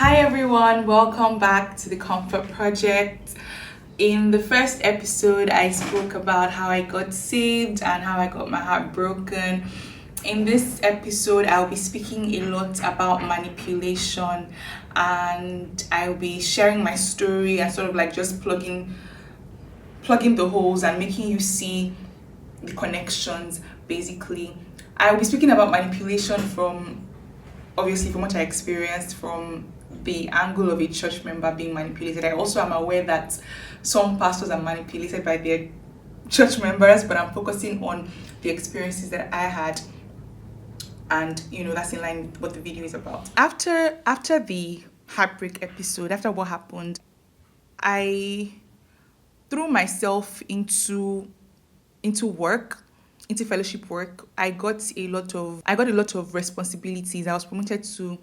Hi everyone, welcome back to the Comfort Project. In the first episode, I spoke about how I got saved and how I got my heart broken. In this episode, I'll be speaking a lot about manipulation and I'll be sharing my story and sort of like just plugging the holes and making you see the connections basically. I'll be speaking about manipulation from obviously from what I experienced from the angle of a church member being manipulated. I also am aware that some pastors are manipulated by their church members, but I'm focusing on the experiences that I had, and that's in line with what the video is about. After the heartbreak episode, after what happened, I threw myself into work, into fellowship work. I got a lot of responsibilities. I was promoted to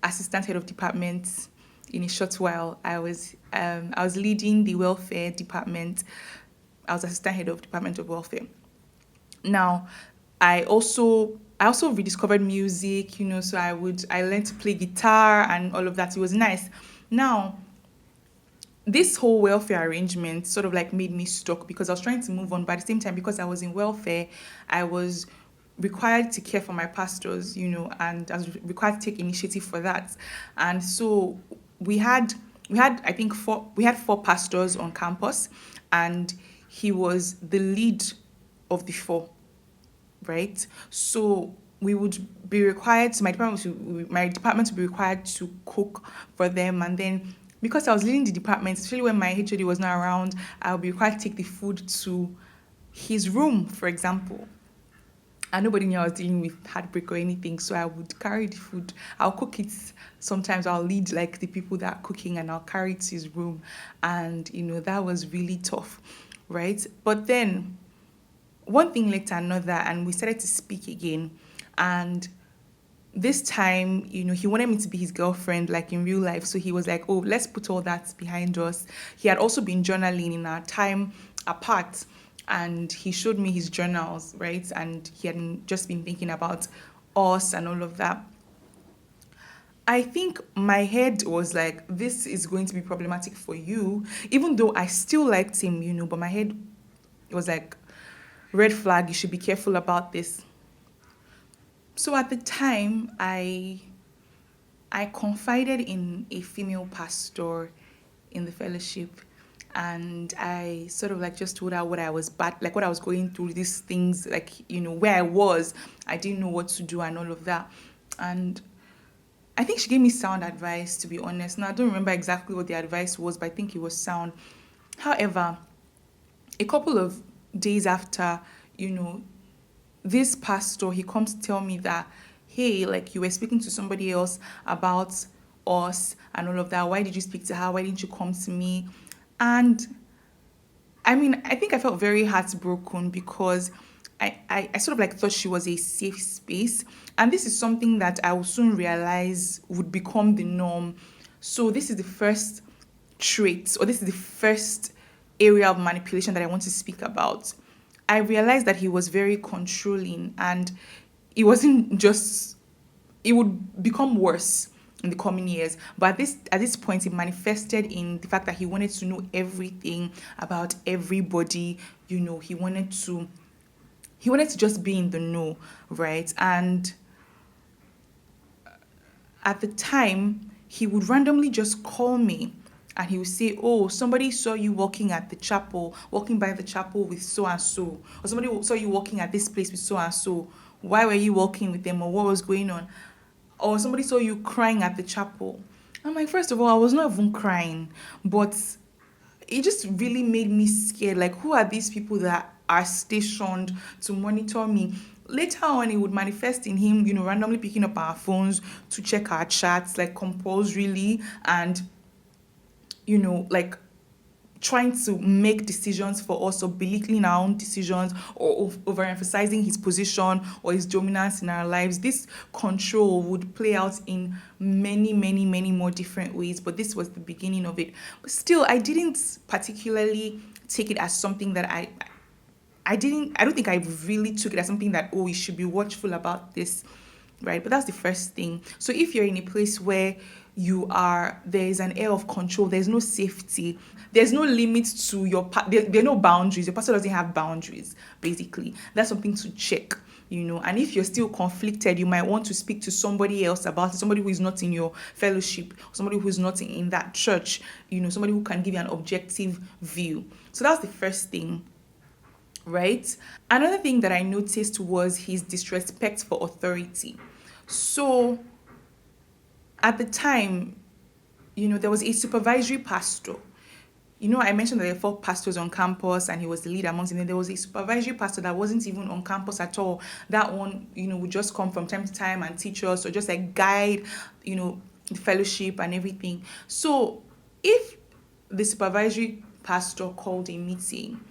assistant head of department in a short while. I was leading the welfare department. I was assistant head of department of welfare. Now, I also rediscovered music, so I learned to play guitar and all of that. It was nice. Now, this whole welfare arrangement sort of like made me stuck because I was trying to move on, but at the same time, because I was in welfare, I was required to care for my pastors, and I was required to take initiative for that. And so we had I think four pastors on campus, and he was the lead of the four, right? So we would be required to my department would be required to cook for them, and then because I was leading the department, especially when my HOD was not around, I'll be required to take the food to his room, for example. And nobody knew I was dealing with heartbreak or anything, so I would carry the food. I'll cook it. Sometimes I'll lead like the people that are cooking, and I'll carry it to his room, and that was really tough, right? But then one thing led to another, and we started to speak again. And this time, he wanted me to be his girlfriend, like in real life. So he was like, oh, let's put all that behind us. He had also been journaling in our time apart, and he showed me his journals, right? And he had just been thinking about us and all of that. I think my head was like, this is going to be problematic for you, even though I still liked him, but my head was like, red flag, you should be careful about this. So at the time, I confided in a female pastor in the fellowship, and I sort of like just told her what I was bad, like what I was going through, these things, like where I was. I didn't know what to do and all of that. And I think she gave me sound advice, to be honest. Now I don't remember exactly what the advice was, but I think it was sound. However, a couple of days after, you know, this pastor, he comes to tell me that, hey, like you were speaking to somebody else about us and all of that. Why did you speak to her? Why didn't you come to me? And I mean, I think I felt very heartbroken because I sort of like thought she was a safe space. And this is something that I will soon realize would become the norm. So this is the first trait, or this is the first area of manipulation that I want to speak about. I realized that he was very controlling, and it wasn't just, it would become worse in the coming years. But at this point, it manifested in the fact that he wanted to know everything about everybody. He wanted to just be in the know, right? And at the time, he would randomly just call me, and he would say, oh, somebody saw you walking by the chapel with so and so, or somebody saw you walking at this place with so and so. Why were you walking with them, or what was going on? Or somebody saw you crying at the chapel. I'm like, first of all, I was not even crying, but it just really made me scared. Like, who are these people that are stationed to monitor me? Later on, it would manifest in him, randomly picking up our phones to check our chats, like compulsorily, and, like trying to make decisions for us, or belittling our own decisions, or overemphasizing his position or his dominance in our lives. This control would play out in many, many, many more different ways, but this was the beginning of it. But still, I didn't particularly take it as something that I don't think I really took it as something that, oh, you should be watchful about this, right? But that's the first thing. So if you're in a place where there is an air of control, there's no safety, there's no limit to there are no boundaries. Your pastor doesn't have boundaries, basically. That's something to check, and if you're still conflicted, you might want to speak to somebody else about it, somebody who is not in your fellowship, somebody who is not in that church, somebody who can give you an objective view. So that's the first thing, right? Another thing that I noticed was his disrespect for authority. So at the time, there was a supervisory pastor. I mentioned that there were 4 pastors on campus and he was the lead amongst them. Then there was a supervisory pastor that wasn't even on campus at all. That one, would just come from time to time and teach us or just like guide, the fellowship and everything. So if the supervisory pastor called a meeting,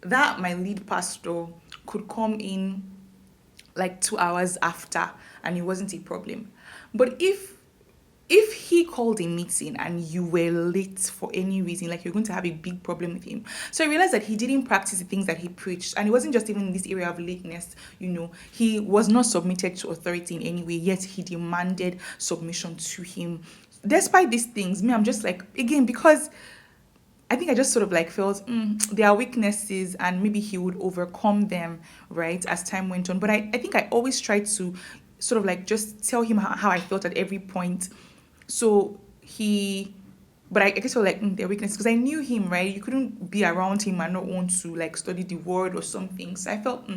that my lead pastor could come in like 2 hours after and it wasn't a problem. But if he called a meeting and you were late for any reason, like you're going to have a big problem with him. So I realized that he didn't practice the things that he preached. And it wasn't just even in this area of lateness, he was not submitted to authority in any way, yet he demanded submission to him. Despite these things, I'm just like, again, because I think I just sort of like felt there are weaknesses and maybe he would overcome them, right, as time went on. But I think I always tried to sort of like just tell him how I felt at every point. So but I guess like their weakness, because I knew him, right? You couldn't be around him and not want to like study the word or something. So I felt,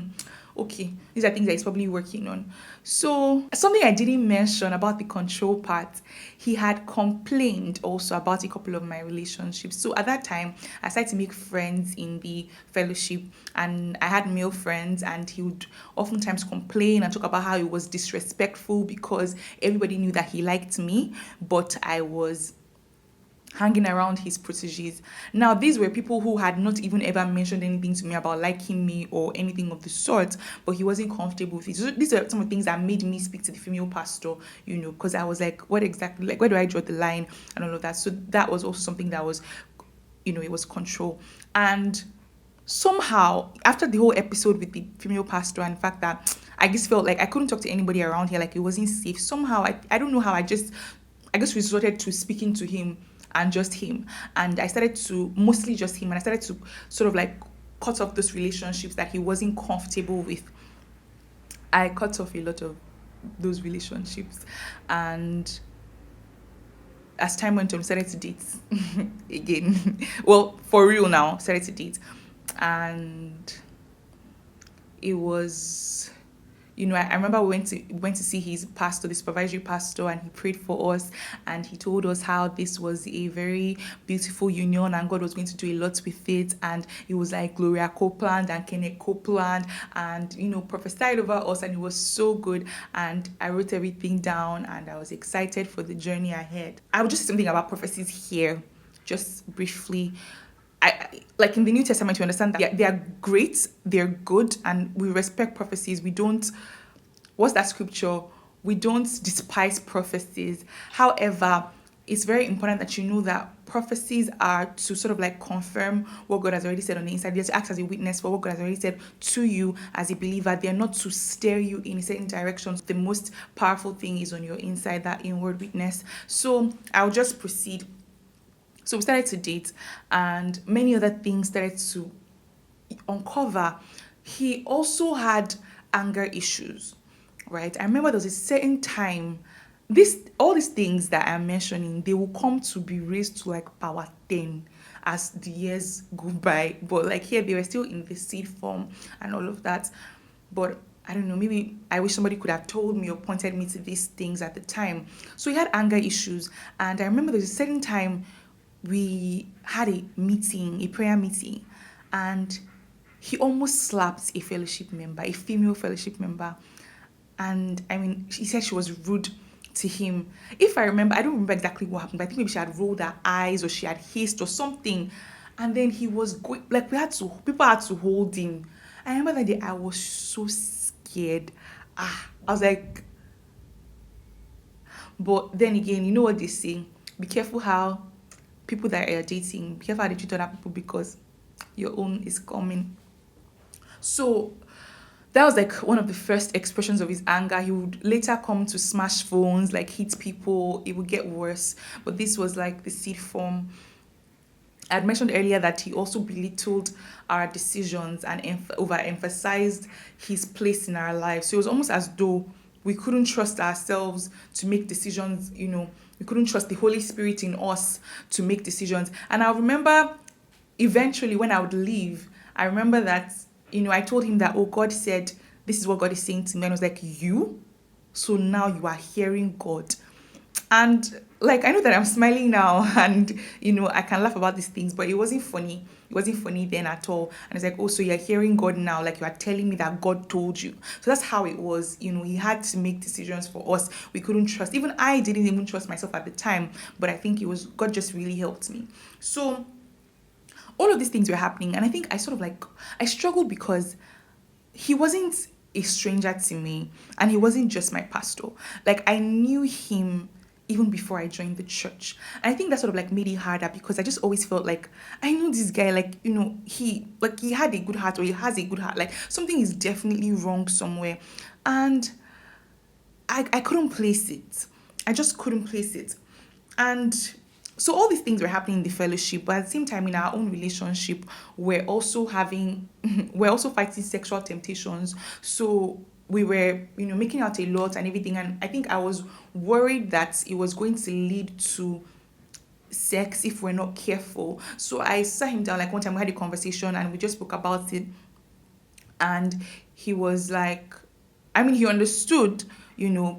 okay, these are things that he's probably working on. So something I didn't mention about the control part, he had complained also about a couple of my relationships. So at that time, I started to make friends in the fellowship and I had male friends, and he would oftentimes complain and talk about how he was disrespectful because everybody knew that he liked me, but I was hanging around his proteges. Now, these were people who had not even ever mentioned anything to me about liking me or anything of the sort, but he wasn't comfortable with it. So these are some of the things that made me speak to the female pastor, because I was like, what exactly, like, where do I draw the line and all of that? So that was also something that was, it was control. And somehow, after the whole episode with the female pastor and the fact that I just felt like I couldn't talk to anybody around here, like it wasn't safe, somehow, I don't know how, I just resorted to speaking to him and just him. And I started to, mostly just him, and I started to sort of like cut off those relationships that he wasn't comfortable with. I cut off a lot of those relationships. And as time went on, we started to date again. Well, for real now, started to date. And it was, I remember we went to see his pastor, the supervisory pastor, and he prayed for us, and he told us how this was a very beautiful union and God was going to do a lot with it. And it was like Gloria Copeland and Kenneth Copeland, and prophesied over us, and it was so good. And I wrote everything down and I was excited for the journey ahead. I will just say something about prophecies here, just briefly. I like in the New Testament, you understand that they are great, they're good, and we respect prophecies. We don't, what's that scripture? We don't despise prophecies. However, it's very important that you know that prophecies are to sort of like confirm what God has already said on the inside. They're to act as a witness for what God has already said to you as a believer. They're not to steer you in a certain direction. The most powerful thing is on your inside, that inward witness. So I'll just proceed. So we started to date, and many other things started to uncover. He also had anger issues, right? I remember there was a certain time, all these things that I'm mentioning, they will come to be raised to like power 10 as the years go by. But like here, they were still in the seed form and all of that. But I don't know, maybe I wish somebody could have told me or pointed me to these things at the time. So he had anger issues, and I remember there was a certain time we had a prayer meeting, and he almost slapped a fellowship member, a female fellowship member. And I mean, he said she was rude to him. If I remember, I don't remember exactly what happened, but I think maybe she had rolled her eyes or she had hissed or something. And then he was going, like people had to hold him. I remember that day I was so scared. I was like, but then again, you know what they say? Be careful how people that are dating, be careful how they treat other people, because your own is coming. So that was like one of the first expressions of his anger. He would later come to smash phones, like hit people. It would get worse. But this was like the seed form. I had mentioned earlier that he also belittled our decisions and overemphasized his place in our lives. So it was almost as though we couldn't trust ourselves to make decisions, we couldn't trust the Holy Spirit in us to make decisions. And I remember eventually when I would leave, I remember that, I told him that, oh, God said, this is what God is saying to me. And I was like, you? So now you are hearing God. And like, I know that I'm smiling now and, I can laugh about these things, but it wasn't funny. It wasn't funny then at all. And it's like, oh, so you're hearing God now, like you are telling me that God told you. So that's how it was. He had to make decisions for us. We couldn't trust. Even I didn't even trust myself at the time, but I think it was God just really helped me. So all of these things were happening. And I think I struggled because he wasn't a stranger to me and he wasn't just my pastor. Like I knew him even before I joined the church. And I think that sort of like made it harder because I just always felt like I knew this guy, like, he had a good heart or he has a good heart. Like something is definitely wrong somewhere. And I couldn't place it. I just couldn't place it. And so all these things were happening in the fellowship, but at the same time in our own relationship, we're also fighting sexual temptations. So we were, making out a lot and everything. And I think I was worried that it was going to lead to sex if we're not careful. So I sat him down, like one time we had a conversation and we just spoke about it. And he was like, he understood,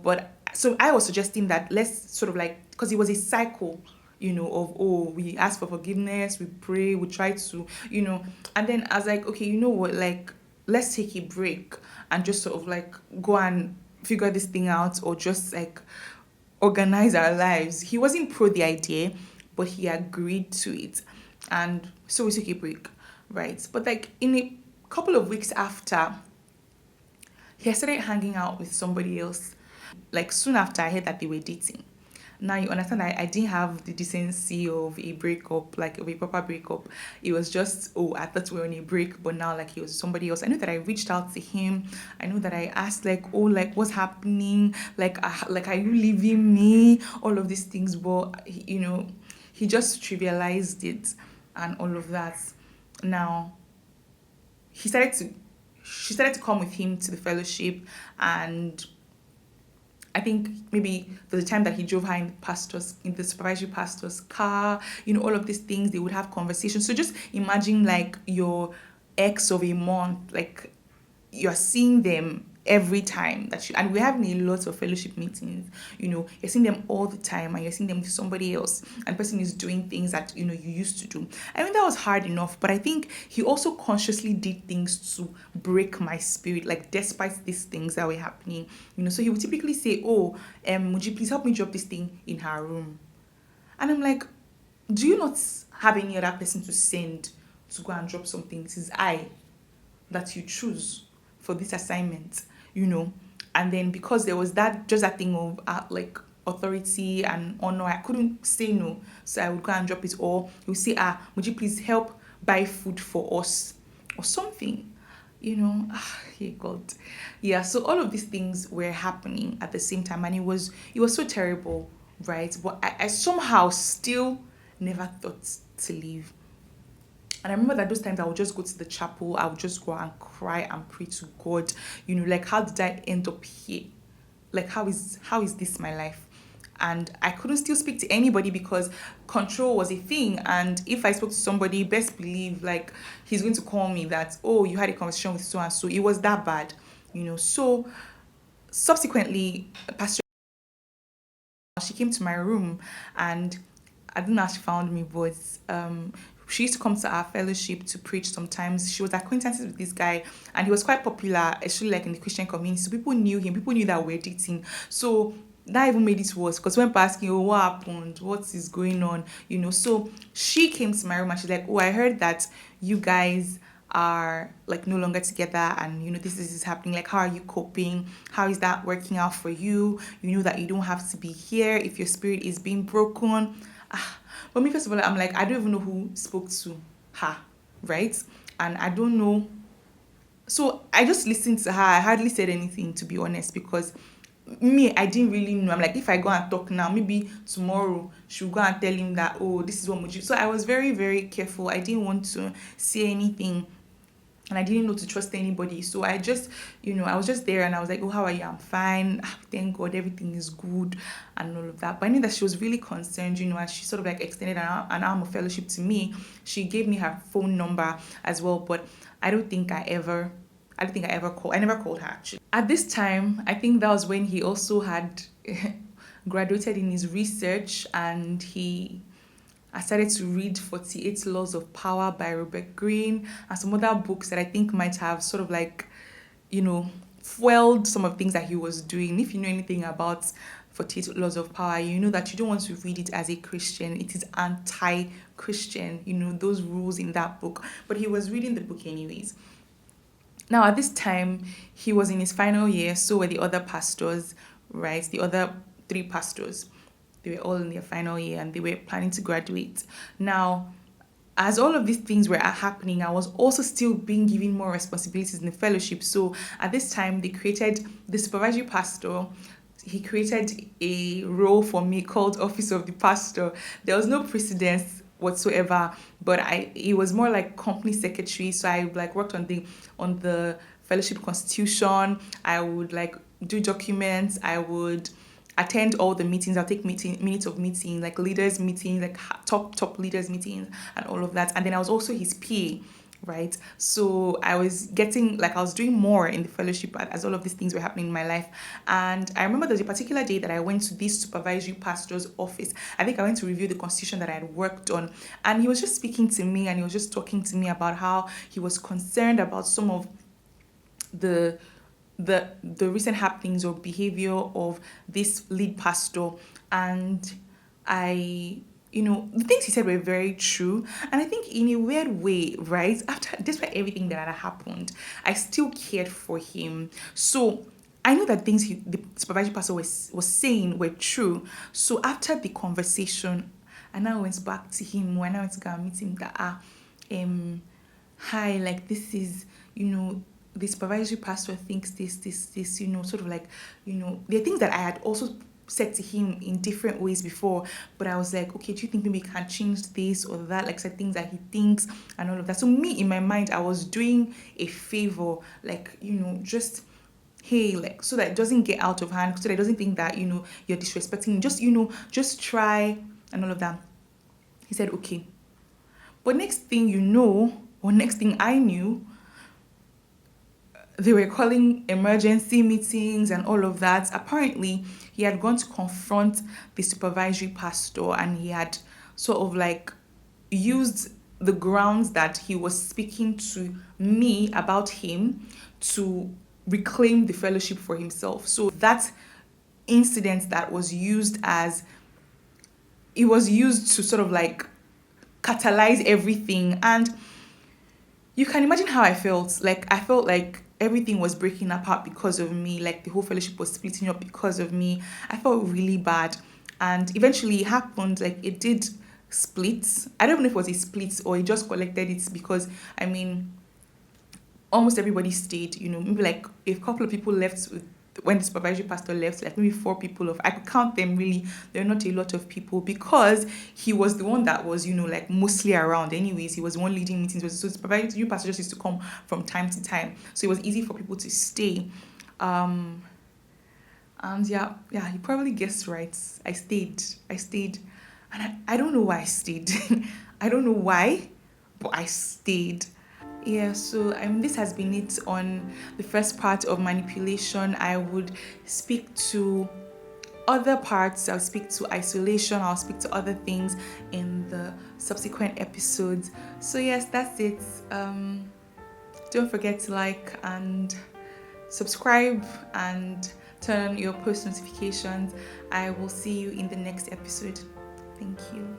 but so I was suggesting that let's sort of like, because it was a cycle, of, oh, we ask for forgiveness, we pray, we try to, and then I was like, okay, you know what, like, let's take a break and just sort of like go and figure this thing out or just like organize our lives. He wasn't pro the idea, but he agreed to it. And so we took a break, right? But like in a couple of weeks after, he started hanging out with somebody else. Like soon after, I heard that they were dating. Now you understand I didn't have the decency of a breakup, like of a proper breakup. It was just, oh, I thought we were on a break, but now like he was somebody else. I know that I reached out to him. I know that I asked like, oh, like what's happening? Like are you leaving me? All of these things, but he just trivialized it and all of that. Now he started to she started to come with him to the fellowship, and I think maybe the time that he drove her in the supervisory pastor's car, all of these things, they would have conversations. So just imagine like your ex of a month, like you're seeing them every time and we're having a lot of fellowship meetings, you're seeing them all the time and you're seeing them with somebody else and the person is doing things that you used to do. I mean, that was hard enough, but I think he also consciously did things to break my spirit, like despite these things that were happening, so he would typically say, oh, would you please help me drop this thing in her room? And I'm like, do you not have any other person to send to go and drop something? It is I that you choose for this assignment, and then because there was that thing of like authority and honor, I couldn't say no, so I would go and drop it. Or he would say, would you please help buy food for us or something, hey God. Yeah, so all of these things were happening at the same time, and it was so terrible, right? But I somehow still never thought to leave. And I remember that those times I would just go to the chapel, I would just go and cry and pray to God, like, how did I end up here? Like, how is this my life? And I couldn't still speak to anybody because control was a thing. And if I spoke to somebody, best believe, like, he's going to call me that, oh, you had a conversation with so and so. It was that bad, So subsequently, Pastor, she came to my room, and I don't know how she found me, but she used to come to our fellowship to preach sometimes. She was acquaintances with this guy, and he was quite popular, especially like in the Christian community. So people knew him, people knew that we were dating. So that even made it worse, because when people asking, oh, what happened? What is going on? So she came to my room and she's like, oh, I heard that you guys are like no longer together, and this is happening. Like, how are you coping? How is that working out for you? You know that you don't have to be here if your spirit is being broken. But me, first of all, I'm like, I don't even know who spoke to her, right? And I don't know So I just listened to her. I hardly said anything, to be honest, because me, I didn't really know. I'm like, if I go and talk now, maybe tomorrow she'll go and tell him that, oh, this is what Muji. So I was very, very careful. I didn't want to say anything, and I didn't know to trust anybody. So I just, I was just there, and I was like, oh, how are you? I'm fine. Thank God, everything is good, and all of that. But I knew that she was really concerned, and she sort of like extended an arm of fellowship to me. She gave me her phone number as well, but I don't think I ever called. I never called her actually. At this time, I think that was when he also had graduated in his research, and I started to read 48 Laws of Power by Robert Greene and some other books that I think might have sort of like, fueled some of the things that he was doing. If you know anything about 48 Laws of Power, you know that you don't want to read it as a Christian. It is anti-Christian, those rules in that book. But he was reading the book anyways. Now, at this time, he was in his final year, so were the other pastors, right? The other three pastors. They were all in their final year, and they were planning to graduate. Now, as all of these things were happening, I was also still being given more responsibilities in the fellowship. So at this time, they created the supervisory pastor. He created a role for me called Office of the Pastor. There was no precedence whatsoever, but it was more like company secretary. So I like worked on the fellowship constitution. I would like do documents. I would attend all the meetings. I'll take minutes of meetings, like leaders meetings, like top leaders meetings, and all of that. And then I was also his PA, right? So I was doing more in the fellowship as all of these things were happening in my life. And I remember there was a particular day that I went to this supervisory pastor's office. I think I went to review the constitution that I had worked on, and he was just speaking to me, and he was just talking to me about how he was concerned about some of the recent happenings or behavior of this lead pastor. And the things he said were very true. And I think in a weird way, right, despite everything that had happened, I still cared for him. So I know that things the supervisory pastor was saying were true. So after the conversation, I now went back to him when I went to go and meet him that hi, like this is, the supervisory pastor thinks this, sort of like, there are things that I had also said to him in different ways before, but I was like, okay, do you think maybe we can change this or that, like said things that he thinks and all of that. So me, in my mind, I was doing a favor, like, just, hey, like, so that it doesn't get out of hand, so that it doesn't think that, you're disrespecting, just try and all of that. He said, okay. But next thing I knew, they were calling emergency meetings and all of that. Apparently, he had gone to confront the supervisory pastor, and he had sort of like used the grounds that he was speaking to me about him to reclaim the fellowship for himself. So that incident that was used to sort of like catalyze everything. And you can imagine how I felt. Like, I felt like everything was breaking apart because of me. Like, the whole fellowship was splitting up because of me. I felt really bad. And eventually it happened. Like, it did split. I don't know if it was a split or it just collected it, because, almost everybody stayed. Maybe like a couple of people left when the supervisory pastor left, like maybe 4 people I could count them really. They're not a lot of people, because he was the one that was, like mostly around anyways. He was the one leading meetings. So the supervisory pastor just used to come from time to time. So it was easy for people to stay. And yeah, you probably guessed right. I stayed. And I don't know why I stayed. I don't know why, but I stayed. Yeah, so this has been it on the first part of manipulation. I would speak to other parts. I'll speak to isolation. I'll speak to other things in the subsequent episodes. So yes, that's it. Don't forget to like and subscribe and turn on your post notifications. I will see you in the next episode. Thank you.